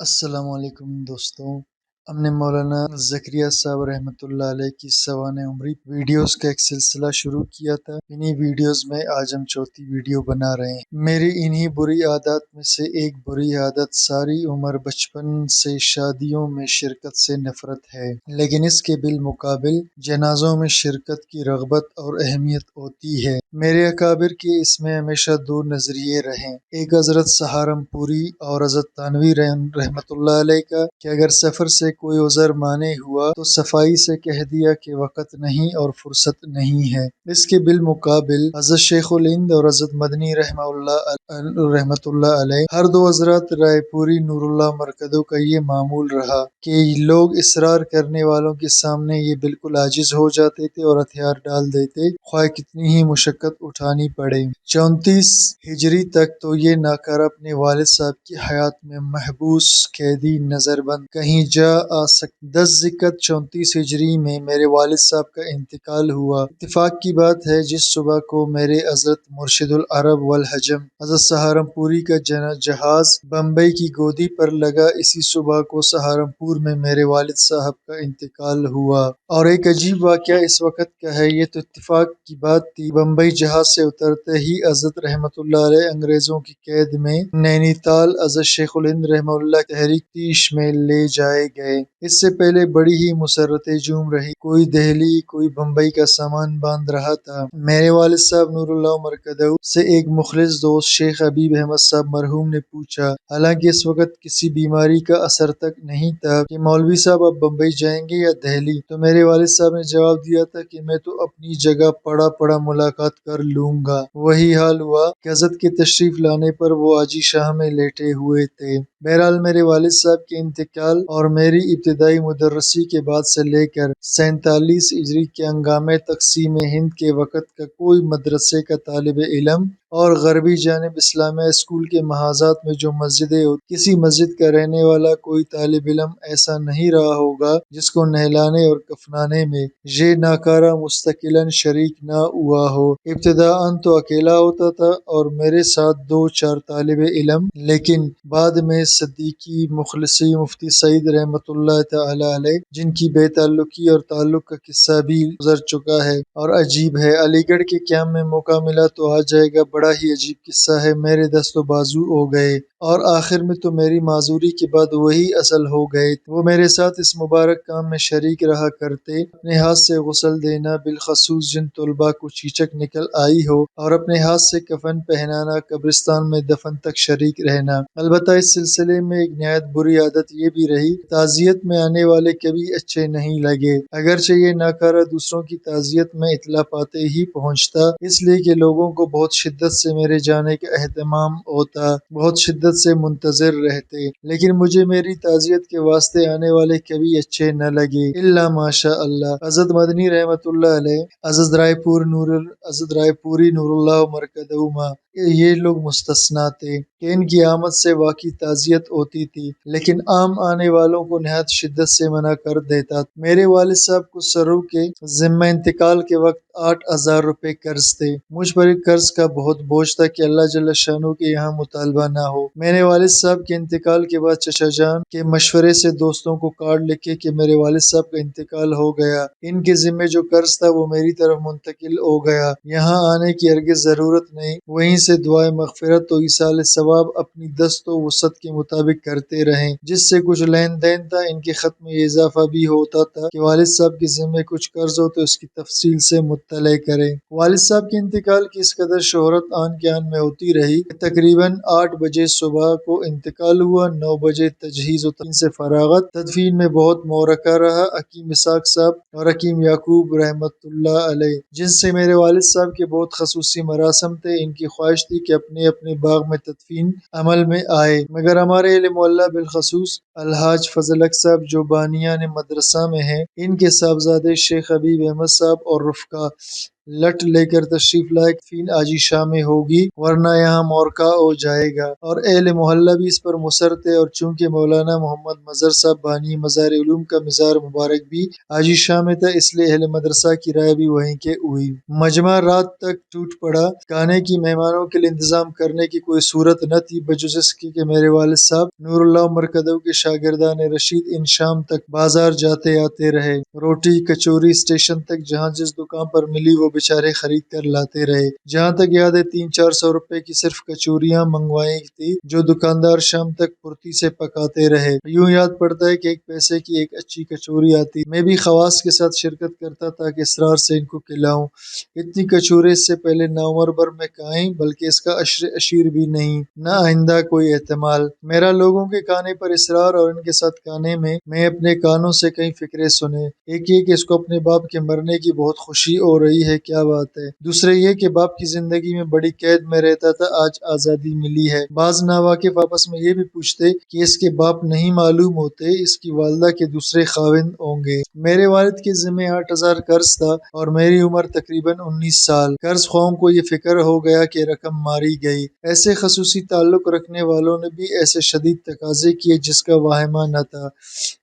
السلام علیکم دوستوں، ہم نے مولانا زکریا صاحب رحمۃ اللہ علیہ کی سوانح عمری ویڈیوز کا ایک سلسلہ شروع کیا تھا۔ انہی ویڈیوز میں آج ہم چوتھی ویڈیو بنا رہے ہیں۔ میری انہی بری عادات میں سے ایک بری عادت ساری عمر بچپن سے شادیوں میں شرکت سے نفرت ہے، لیکن اس کے بالمقابل جنازوں میں شرکت کی رغبت اور اہمیت ہوتی ہے۔ میرے اکابر کے اس میں ہمیشہ دو نظریے رہیں، ایک حضرت سہارنپوری اور حضرت تھانوی رحمۃ اللہ علیہ کا کہ اگر سفر سے کوئی عذر مانع ہوا تو صفائی سے کہہ دیا کہ وقت نہیں اور فرصت نہیں ہے۔ اس کے بالمقابل حضرت شیخ الہند اور حضرت مدنی رحمۃ اللہ علیہ، ہر دو حضرات رائے پوری نور اللہ مرکزو کا یہ معمول رہا کہ لوگ اصرار کرنے والوں کے سامنے یہ بالکل عاجز ہو جاتے تھے اور ہتھیار ڈال دیتے، خواہ کتنی ہی مشقت اٹھانی پڑے۔ 34 ہجری تک تو یہ ناکارہ اپنے والد صاحب کی حیات میں محبوس قیدی نظر بند کہیں جا آ سکتے۔ 10 ذی-القعدہ 34 ہجری میں میرے والد صاحب کا انتقال ہوا۔ اتفاق کی بات ہے جس صبح کو میرے حضرت مرشد العرب والحجم حضرت سہارنپوری کا جہاز بمبئی کی گودی پر لگا، اسی صبح کو سہارنپور میں میرے والد صاحب کا انتقال ہوا۔ اور ایک عجیب واقعہ اس وقت کا ہے، یہ تو اتفاق کی بات تھی، بمبئی جہاز سے اترتے ہی حضرت رحمۃ اللہ علیہ انگریزوں کی قید میں نینی تال حضرت شیخ الہند رحمہ اللہ تحریک تیش میں لے جائے گئے۔ اس سے پہلے بڑی ہی مسرت جوم رہی، کوئی دہلی کوئی بمبئی کا سامان باندھ رہا تھا۔ میرے والد صاحب نور اللہ مرکزو سے ایک مخلص دوست شیخ حبیب احمد صاحب مرحوم نے پوچھا، حالانکہ اس وقت کسی بیماری کا اثر تک نہیں تھا، کہ مولوی صاحب آپ بمبئی جائیں گے یا دہلی؟ تو میرے والد صاحب نے جواب دیا تھا کہ میں تو اپنی جگہ پڑا ملاقات کر لوں گا۔ وہی حال ہوا کہ حضرت کے تشریف لانے پر وہ حاجی شاہ میں لیٹے ہوئے تھے۔ بہرحال میرے والد صاحب کے انتقال اور میری ابتدائی مدرسی کے بعد سے لے کر 47 ہجری کے ہنگامِ تقسیم ہند کے وقت کا کوئی مدرسے کا طالب علم اور غربی جانب اسلامیہ اسکول کے محاذات میں جو مسجدیں ہوتی، کسی مسجد کا رہنے والا کوئی طالب علم ایسا نہیں رہا ہوگا جس کو نہلانے اور کفنانے میں یہ ناکارہ مستقلاً شریک نہ ہوا ہو۔ ابتداءً تو اکیلا ہوتا تھا اور میرے ساتھ 2-4 طالب علم، لیکن بعد میں صدیقی مخلصی مفتی سعید رحمۃ اللہ تعالی علیہ، جن کی بے تعلقی اور تعلق کا قصہ بھی گزر چکا ہے اور عجیب ہے، علی گڑھ کے قیام میں موقع ملا تو آ جائے گا، بڑا ہی عجیب قصہ ہے، میرے دست و بازو ہو گئے اور آخر میں تو میری معذوری کے بعد وہی اصل ہو گئے۔ وہ میرے ساتھ اس مبارک کام میں شریک رہا کرتے، اپنے ہاتھ سے غسل دینا، بالخصوص جن طلباء کو چیچک نکل آئی ہو، اور اپنے ہاتھ سے کفن پہنانا، قبرستان میں دفن تک شریک رہنا۔ البتہ اس سلسلے میں ایک نہایت بری عادت یہ بھی رہی، تعزیت میں آنے والے کبھی اچھے نہیں لگے، اگرچہ یہ ناکارہ دوسروں کی تعزیت میں اطلاع پاتے ہی پہنچتا، اس لیے کہ لوگوں کو بہت شدت سے میرے جانے کا اہتمام ہوتا، بہت شدت سے منتظر رہتے، لیکن مجھے میری تعزیت کے واسطے آنے والے کبھی اچھے نہ لگے، الا ماشاء اللہ۔ حضرت مدنی رحمۃ اللہ علیہ، حضرت رائے پوری نور اللہ مرکزہما، یہ لوگ مستثنیٰ تھے کہ ان کی آمد سے واقعی تعزیت ہوتی تھی، لیکن عام آنے والوں کو نہایت شدت سے منع کر دیتا۔ میرے والد صاحب کو سرو کے ذمہ انتقال کے وقت 8,000 روپے قرض تھے۔ مجھ پر ایک قرض کا بہت بوجھ تھا کہ اللہ جل شانہ کے یہاں مطالبہ نہ ہو۔ میرے والد صاحب کے انتقال کے بعد چچا جان کے مشورے سے دوستوں کو کارڈ لکھے کہ میرے والد صاحب کا انتقال ہو گیا، ان کے ذمہ جو قرض تھا وہ میری طرف منتقل ہو گیا، یہاں آنے کی ہرگز ضرورت نہیں، وہیں سے دعائے مغفرت و ایصال ثواب اپنی دست و وسعت کے مطابق کرتے رہیں۔ جس سے کچھ لین دین تھا، ان کے خط میں یہ اضافہ بھی ہوتا تھا کہ والد صاحب کے ذمہ کچھ قرض ہو تو اس کی تفصیل سے مطلع کریں۔ والد صاحب کے انتقال کی اس قدر شہرت آن کے آن میں ہوتی رہی کہ تقریباً 8 بجے صبح کو انتقال ہوا، 9 بجے تجہیز و تدفین سے فراغت، تدفین میں بہت معرکہ رہا۔ حکیم اسحاق صاحب اور حکیم یعقوب رحمۃ اللہ علیہ، جن سے میرے والد صاحب کے بہت خصوصی مراسم تھے، ان کی خواہش تھی کہ اپنے اپنے باغ میں تدفین عمل میں آئے، مگر ہمارے علم واللہ بالخصوص الحاج فضل حق صاحب جو بانیان مدرسہ میں ہیں، ان کے صاحبزادے شیخ حبیب احمد صاحب اور رفقا لٹ لے کر تشریف لائے فین آجی شام میں ہوگی ورنہ یہاں مورکا ہو جائے گا۔ اور اہل محلہ بھی اس پر مصر تھے، اور چونکہ مولانا محمد مظہر صاحب بانی مزار علوم کا مزار مبارک بھی آجی شام میں تھا، اس لیے اہل مدرسہ کی رائے بھی وہیں کے ہوئی۔ مجمع رات تک ٹوٹ پڑا۔ کھانے کی مہمانوں کے لیے انتظام کرنے کی کوئی صورت نہ تھی بجز اس کی کہ میرے والد صاحب نور اللہ مرکزو کے شاگردان رشید ان شام تک بازار جاتے آتے رہے۔ روٹی کچوری اسٹیشن تک جہاں جس دکان پر ملی وہ بیچارے خرید کر لاتے رہے۔ جہاں تک یاد ہے 300-400 روپے کی صرف کچوریاں منگوائی تھی جو دکاندار شام تک پھرتی سے پکاتے رہے۔ یوں یاد پڑتا ہے کہ 1 پیسے کی ایک اچھی کچوری آتی، میں بھی خواص کے ساتھ شرکت کرتا تاکہ اسرار سے ان کو کھلاؤں۔ اتنی کچوری اس سے پہلے نہ عمر بھر میں کھائیں، بلکہ اس کا عشیر بھی نہیں، نہ آئندہ کوئی احتمال۔ میرا لوگوں کے کھانے پر اصرار اور ان کے ساتھ کھانے میں اپنے کانوں سے کئی فقرے سنے۔ ایک یہ کہ اس کو اپنے باپ کے مرنے کی بہت خوشی ہو رہی ہے، کیا بات ہے۔ دوسرے یہ کہ باپ کی زندگی میں بڑی قید میں رہتا تھا، آج آزادی ملی ہے۔ بعض ناواقف آپس میں یہ بھی پوچھتے کہ اس کے باپ نہیں معلوم ہوتے، اس کی والدہ کے دوسرے خاوند ہوں گے۔ میرے والد کے ذمہ 8,000 قرض تھا اور میری عمر تقریباً 19 سال۔ قرض خواہوں کو یہ فکر ہو گیا کہ رقم ماری گئی۔ ایسے خصوصی تعلق رکھنے والوں نے بھی ایسے شدید تقاضے کیے جس کا واہمہ نہ تھا۔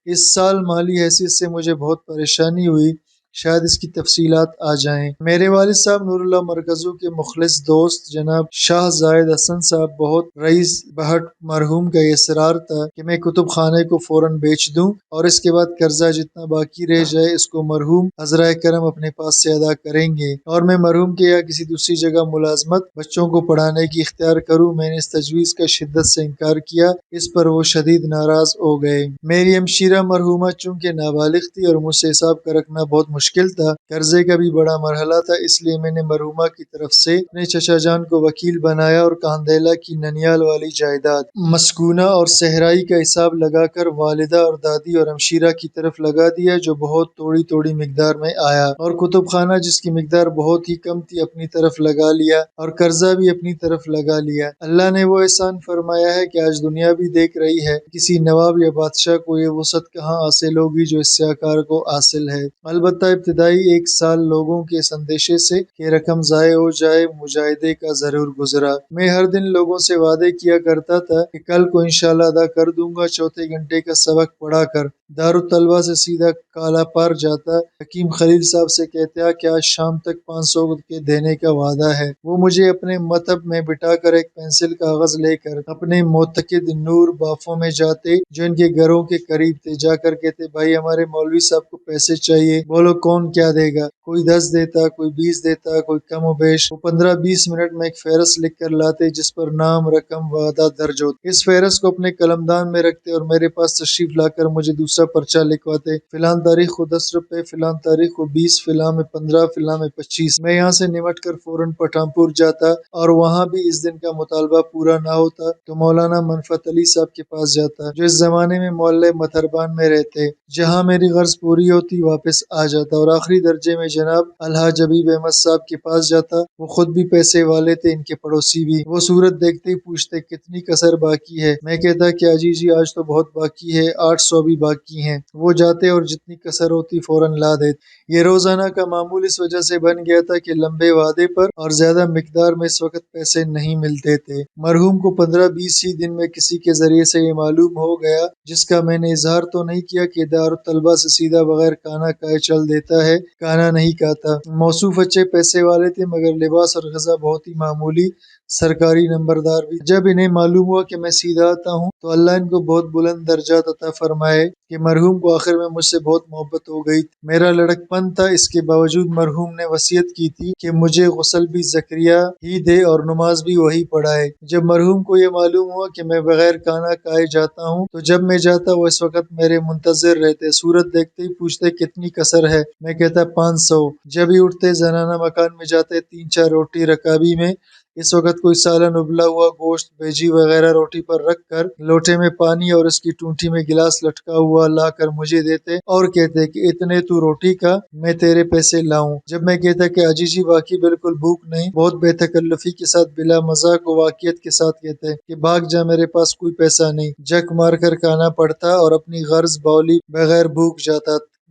اس سال مالی حیثیت سے مجھے بہت پریشانی ہوئی، شاید اس کی تفصیلات آ جائیں۔ میرے والد صاحب نور اللہ مرکزو کے مخلص دوست جناب شاہ زاہد حسن صاحب بہت رئیس بہٹ مرحوم کا یہ اصرار تھا کہ میں کتب خانے کو فوراً بیچ دوں اور اس کے بعد قرضہ جتنا باقی رہ جائے اس کو مرحوم عذرائے کرم اپنے پاس سے ادا کریں گے اور میں مرحوم کے یا کسی دوسری جگہ ملازمت بچوں کو پڑھانے کی اختیار کروں۔ میں نے اس تجویز کا شدت سے انکار کیا، اس پر وہ شدید ناراض ہو گئے۔ میری ہمشیرہ مرحومہ چونکہ نابالغ تھی اور مجھ سے حساب کا رکھنا بہت مشکل تھا، قرضے کا بھی بڑا مرحلہ تھا، اس لیے میں نے مرحومہ کی طرف سے اپنے چچا جان کو وکیل بنایا اور کاندھیلا کی ننیال والی جائیداد مسکونہ اور صحرائی کا حساب لگا کر والدہ اور دادی اور ہمشیرہ کی طرف لگا دیا جو بہت تھوڑی مقدار میں آیا، اور کتب خانہ جس کی مقدار بہت ہی کم تھی اپنی طرف لگا لیا اور قرضہ بھی اپنی طرف لگا لیا۔ اللہ نے وہ احسان فرمایا ہے کہ آج دنیا بھی دیکھ رہی ہے کسی نواب یا بادشاہ کو یہ وسعت کہاں حاصل ہوگی جو اس سیاہکار کو حاصل ہے۔ البتہ ابتدائی 1 سال لوگوں کے اس اندیشے سے کہ رقم ضائع ہو جائے مجاہدے کا ضرور گزرا۔ میں ہر دن لوگوں سے وعدے کیا کرتا تھا کہ کل کو انشاءاللہ ادا کر دوں گا۔ چوتھے گھنٹے کا سبق پڑھا کر دارالطلبہ سے سیدھا کالابار جاتا، حکیم خلیل صاحب سے کہتا کہ آج شام تک 500 کے دینے کا وعدہ ہے۔ وہ مجھے اپنے مکتب میں بٹھا کر ایک پینسل کاغذ لے کر اپنے معتقد نور بافوں میں جاتے جو ان کے گھروں کے قریب تھے، جا کر کہتے بھائی ہمارے مولوی صاحب کو پیسے چاہیے، بولو کون کیا دے گا۔ کوئی 10 دیتا، کوئی 20 دیتا، کوئی کم و بیش۔ وہ 15-20 منٹ میں ایک فہرست لکھ کر لاتے جس پر نام رقم وعدہ درج ہوتا۔ اس فہرست کو اپنے قلمدان میں رکھتے اور میرے پاس تشریف لا کر مجھے دوسرا پرچہ لکھواتے، فلاں تاریخ کو 10 روپے، فلاں تاریخ کو 20، فلاں میں 15، فلاں میں 25۔ میں یہاں سے نمٹ کر فوراً پٹھان پور جاتا اور وہاں بھی اس دن کا مطالبہ پورا نہ ہوتا تو مولانا منفت علی صاحب کے پاس جاتا جو اس زمانے میں محلے متھربان میں رہتے، جہاں میری غرض پوری ہوتی واپس آ جاتا اور آخری درجے میں جناب الحاج حبیب احمد صاحب کے پاس جاتا۔ وہ خود بھی پیسے والے تھے، ان کے پڑوسی بھی۔ وہ صورت دیکھتے ہی پوچھتے کتنی کسر باقی ہے؟ میں کہتا کہ جی آج تو بہت باقی ہے، 800 بھی باقی ہیں۔ وہ جاتے اور جتنی کسر ہوتی فوراً لا دیتے۔ یہ روزانہ کا معمول اس وجہ سے بن گیا تھا کہ لمبے وعدے پر اور زیادہ مقدار میں اس وقت پیسے نہیں ملتے تھے۔ مرحوم کو 15-20 ہی دن میں کسی کے ذریعے سے یہ معلوم ہو گیا، جس کا میں نے اظہار تو نہیں کیا، کہ دارالطلبہ سے سیدھا بغیر کھانا کھائے چل دیتا ہے۔ کھانا نہیں کھاتا۔ موصوف اچھے پیسے والے تھے مگر لباس اور غذا بہت ہی معمولی، سرکاری نمبردار بھی۔ جب انہیں معلوم ہوا کہ میں سیدھا آتا ہوں تو اللہ ان کو بہت بلند درجات عطا فرمائے کہ مرحوم کو آخر میں مجھ سے بہت محبت ہو گئی۔ میرا لڑکپن تھا، اس کے باوجود مرحوم نے وصیت کی تھی کہ مجھے غسل بھی زکریا ہی دے اور نماز بھی وہی پڑھائے۔ جب مرحوم کو یہ معلوم ہوا کہ میں بغیر کھانا کھائے جاتا ہوں تو جب میں جاتا وہ اس وقت میرے منتظر رہتے۔ صورت دیکھتے ہی پوچھتے کتنی کسر ہے؟ میں کہتا 500۔ جب ہی اٹھتے زنانہ مکان میں جاتے 3-4 روٹی رکابی میں، اس وقت کوئی سالن ابلا ہوا گوشت بھیجی وغیرہ روٹی پر رکھ کر لوٹے میں پانی اور اس کی ٹونٹی میں گلاس لٹکا ہوا لا کر مجھے دیتے اور کہتے کہ اتنے تو روٹی کا میں تیرے پیسے لاؤں۔ جب میں کہتا کہ جی واقعی بالکل بھوک نہیں، بہت بے تکلفی کے ساتھ بلا مذاق و واقعیت کے ساتھ کہتے کہ بھاگ جا میرے پاس کوئی پیسہ نہیں، جک مار کر کھانا پڑتا اور اپنی غرض باولی بغیر بھوک جاتا۔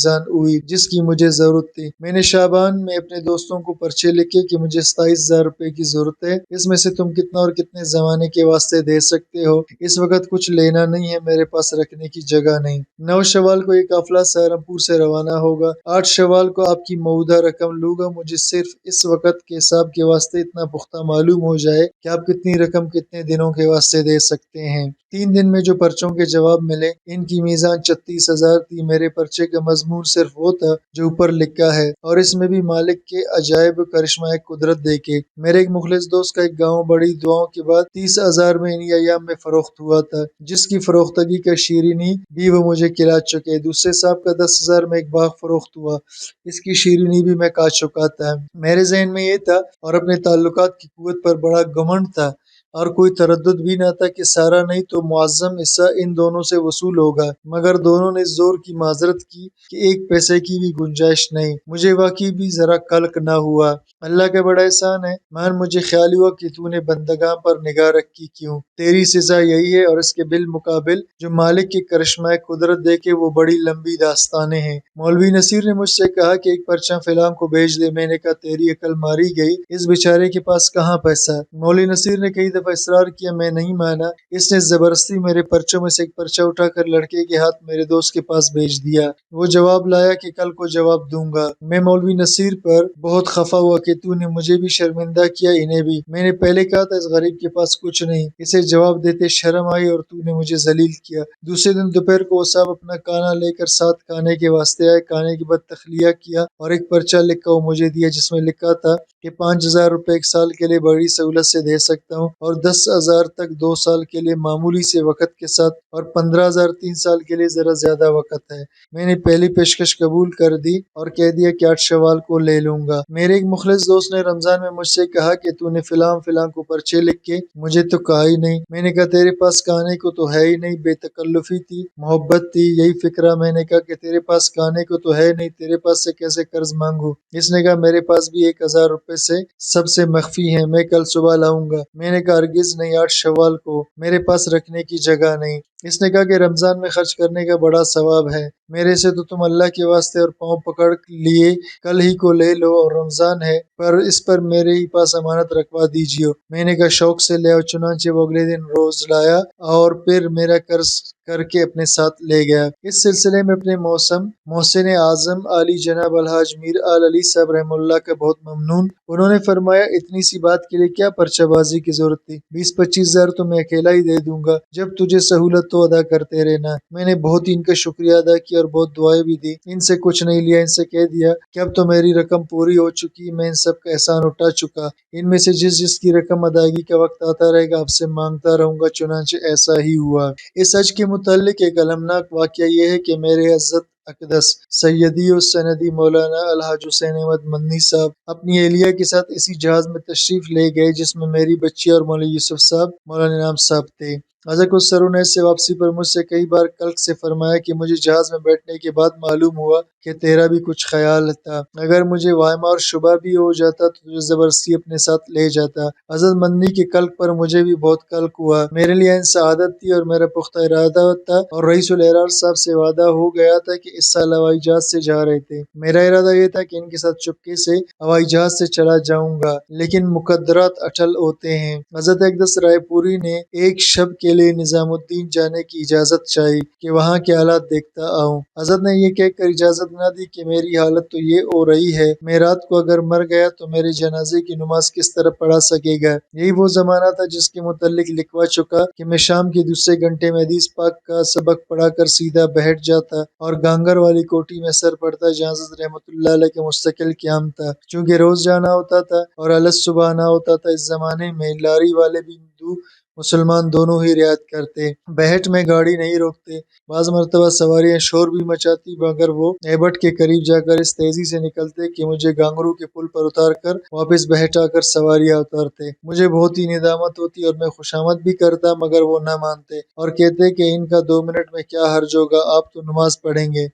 میزان ہوئی جس کی مجھے ضرورت تھی۔ میں نے شعبان میں اپنے دوستوں کو پرچے لکھے کہ مجھے 27,000 روپے کی ضرورت ہے، اس میں سے تم کتنا اور کتنے زمانے کے واسطے دے سکتے ہو؟ اس وقت کچھ لینا نہیں ہے، میرے پاس رکھنے کی جگہ نہیں۔ 9 شوال کو یہ قافلہ سہارنپور سے روانہ ہوگا۔ 8 شوال کو آپ کی مودہ رقم لوں گا۔ مجھے صرف اس وقت کے حساب کے واسطے اتنا پختہ معلوم ہو جائے کہ آپ کتنی رقم کتنے دنوں کے واسطے دے سکتے ہیں۔ 3 دن میں جو پرچوں کے جواب ملے ان کی میزان 36,000 تھی۔ میرے پرچے کا مضمون صرف وہ تھا جو اوپر لکھا ہے اور اس میں بھی مالک کے عجائب کرشمۂ قدرت دیکھے۔ میرے ایک مخلص دوست کا ایک گاؤں بڑی دعاؤں کے بعد 30,000 میں انہی ایام میں فروخت ہوا تھا، جس کی فروختگی کا شیرینی بھی وہ مجھے کھلا چکے۔ دوسرے صاحب کا 10,000 میں ایک باغ فروخت ہوا، اس کی شیرینی بھی میں کھا چکا تھا۔ میرے ذہن میں یہ تھا اور اپنے تعلقات کی قوت پر بڑا گھمنڈ تھا اور کوئی تردد بھی نہ تھا کہ سارا نہیں تو معظم حصہ ان دونوں سے وصول ہوگا، مگر دونوں نے زور کی معذرت کی کہ 1 پیسے کی بھی گنجائش نہیں۔ مجھے واقعی بھی ذرا قلق نہ ہوا۔ اللہ کا بڑا احسان ہے مان، مجھے خیال ہوا کہ تو نے بندگاں پر نگاہ رکھی کیوں؟ تیری سزا یہی ہے، اور اس کے بالمقابل جو مالک کی کرشمۂ قدرت دیکھے وہ بڑی لمبی داستانیں ہیں۔ مولوی نصیر نے مجھ سے کہا کہ ایک پرچہ فلاں کو بھیج دے۔ میں نے کہا تیری عقل ماری گئی، اس بیچارے کے پاس کہاں پیسہ؟ مولوی نصیر نے کئی دفعہ اصرار کیا، میں نہیں مانا۔ اس نے زبردستی میرے پرچوں میں سے ایک پرچہ اٹھا کر لڑکے کے ہاتھ میرے دوست کے پاس بھیج دیا۔ وہ جواب لایا کہ کل کو جواب دوں گا۔ میں مولوی نصیر پر بہت خفا ہوا کہ تو نے مجھے بھی شرمندہ کیا، انہیں بھی۔ میں نے پہلے کہا تھا اس غریب کے پاس کچھ نہیں، اسے جواب دیتے شرم آئی اور تو نے مجھے ذلیل کیا۔ دوسرے دن دوپہر کو وہ صاحب اپنا کانا لے کر 7 کانے کے واسطے آئے۔ کانے کے بعد تخلیہ کیا اور ایک پرچہ لکھا وہ مجھے دیا، جس میں لکھا تھا کہ 5,000 روپے 1 سال کے لیے بڑی سہولت سے دے سکتا ہوں اور 10,000 تک 2 سال کے لیے معمولی سے وقت کے ساتھ اور 15,000 3 سال کے لیے ذرا زیادہ وقت ہے۔ میں نے پہلی پیشکش قبول کر دی اور کہہ دیا کہ 8 شوال کو لے لوں گا۔ میرے ایک مخلص دوست نے رمضان میں مجھ سے کہا کہ تو نے فلاں فلاں کو پرچے لکھے، مجھے تو کہا ہی نہیں۔ میں نے کہا تیرے پاس کہانے کو تو ہے ہی نہیں، بے تکلفی تھی، محبت تھی، یہی فکرہ۔ میں نے کہا کہ تیرے پاس کہانے کو تو ہے نہیں، تیرے پاس سے کیسے قرض مانگوں؟ اس نے کہا میرے پاس بھی 1,000 روپے سے سب سے مخفی ہیں، میں کل صبح لاؤں گا۔ میں نے کہا ہرگز نہیں، 8 شوال کو، میرے پاس رکھنے کی جگہ نہیں۔ اس نے کہا کہ رمضان میں خرچ کرنے کا بڑا ثواب ہے، میرے سے تو تم اللہ کے واسطے اور پاؤں پکڑ لیے کل ہی کو لے لو، اور رمضان ہے پر اس پر میرے ہی پاس امانت رکھوا دیجیے۔ میں نے کہا شوق سے لے آؤ۔ چنانچہ وہ اگلے دن روز لایا اور پھر میرا قرض کر کے اپنے ساتھ لے گیا۔ اس سلسلے میں اپنے محسن اعظم عالی جناب الحاج میر آل علی صاحب رحمہ اللہ کا بہت ممنون۔ انہوں نے فرمایا اتنی سی بات کے لیے کیا پرچہ بازی کی ضرورت تھی؟ 20-25,000 تو میں اکیلا ہی دے دوں گا، جب تجھے سہولت تو ادا کرتے رہنا۔ میں نے بہت ہی ان کا شکریہ ادا کیا اور بہت دعائیں بھی دی۔ ان سے کچھ نہیں لیا، ان سے کہہ دیا کہ اب تو میری رقم پوری ہو چکی، میں ان سب کا احسان اٹھا چکا، ان میں سے جس کی رقم ادائیگی کا وقت آتا رہے گا آپ سے مانگتا رہوں گا۔ چنانچہ ایسا ہی ہوا۔ اس حج کے متعلق ایک المناک واقعہ یہ ہے کہ میرے حضرت اقدس سیدی و سندی مولانا الحاج حسین احمد مدنی صاحب اپنی اہلیہ کے ساتھ اسی جہاز میں تشریف لے گئے جس میں میری بچی اور مولانا یوسف صاحب، مولانا انعام صاحب تھے۔ حضرت سرونیز سے واپسی پر مجھ سے کئی بار کلک سے فرمایا کہ مجھے جہاز میں بیٹھنے کے بعد معلوم ہوا کہ تیرا بھی کچھ خیال تھا، اگر مجھے واہمہ اور شبہ بھی ہو جاتا تو تجھے زبردستی اپنے ساتھ لے جاتا۔ حضرت مدنی کے کلک پر مجھے بھی بہت کلک ہوا۔ میرے لیے ان سعادت تھی اور میرا پختہ ارادہ تھا، اور رئیس الاحرار صاحب سے وعدہ ہو گیا تھا کہ اس سال ہوائی جہاز سے جا رہے تھے۔ میرا ارادہ یہ تھا کہ ان کے ساتھ چپکے سے ہوائی جہاز سے چلا جاؤں گا، لیکن مقدرات اٹل ہوتے ہیں۔ حضرت اقدس رائے پوری نے ایک شب کے لیے نظام الدین جانے کی اجازت چاہی کہ وہاں کے حالات دیکھتا آؤں۔ حضرت نے یہ کہہ کر اجازت نہ دی کہ میری حالت تو یہ ہو رہی ہے، میں رات کو اگر مر گیا تو میرے جنازے کی نماز کس طرح پڑھا سکے گا؟ یہی وہ زمانہ تھا جس کے متعلق لکھوا چکا کہ میں شام کے دوسرے گھنٹے میں حدیث پاک کا سبق پڑھا کر سیدھا بیٹھ جاتا اور گانگر والی کوٹھی میں سر پڑتا جہاں حضرت رحمۃ اللہ علیہ کا مستقل قیام تھا۔ چونکہ روز جانا ہوتا تھا اور الگ صبح آنا ہوتا تھا، اس زمانے میں لاری والے بھی ہندو مسلمان دونوں ہی رعایت کرتے، بہٹ میں گاڑی نہیں روکتے۔ بعض مرتبہ سواریاں شور بھی مچاتی، مگر وہ ایبٹ کے قریب جا کر اس تیزی سے نکلتے کہ مجھے گانگرو کے پل پر اتار کر واپس بہٹ آ کر سواریاں اتارتے۔ مجھے بہت ہی ندامت ہوتی اور میں خوشامد بھی کرتا، مگر وہ نہ مانتے اور کہتے کہ ان کا 2 منٹ میں کیا حرج ہوگا، آپ تو نماز پڑھیں گے۔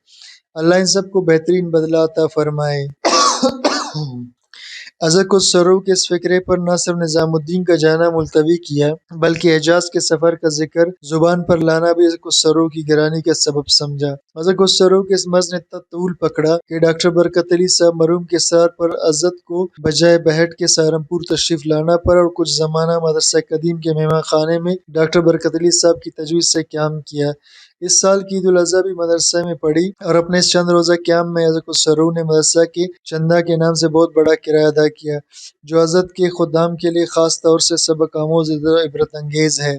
اللہ ان سب کو بہترین بدلہ عطا فرمائے۔ حضرت خسرو کے اس فکرے پر نہ صرف نظام الدین کا جانا ملتوی کیا بلکہ حجاز کے سفر کا ذکر زبان پر لانا بھی حضرت خسرو کی گرانی کا سبب سمجھا۔ حضرت خسرو کے اس مرض نے اتنا طول پکڑا کہ ڈاکٹر برکت علی صاحب مرحوم کے سار پر حضرت کو بجائے بہٹ کے سہارنپور تشریف لانا پڑا اور کچھ زمانہ مدرسہ قدیم کے مہمان خانے میں ڈاکٹر برکت علی صاحب کی تجویز سے قیام کیا۔ اس سال کی عید الاضحیٰ بھی مدرسہ میں پڑھی اور اپنے اس چند روزہ قیام میں حضرت خسرو نے مدرسہ کے چندہ کے نام سے بہت بڑا کرایہ ادا کیا، جو حضرت کے خدام کے لیے خاص طور سے سبق آموز اور عبرت انگیز ہے۔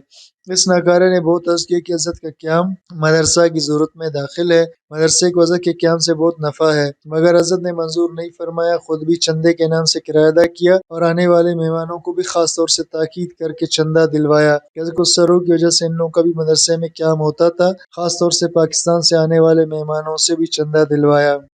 اس ناکارہ نے بہت عرض کیا کہ حضرت کا قیام مدرسہ کی ضرورت میں داخل ہے، مدرسے کو حضرت کے قیام سے بہت نفع ہے، مگر حضرت نے منظور نہیں فرمایا، خود بھی چندے کے نام سے کرایہ ادا کیا اور آنے والے مہمانوں کو بھی خاص طور سے تاکید کر کے چندہ دلوایا کہ حضرت خسرو کی وجہ سے ان لوگوں کا بھی مدرسے میں قیام ہوتا تھا، خاص طور سے پاکستان سے آنے والے مہمانوں سے بھی چندہ دلوایا۔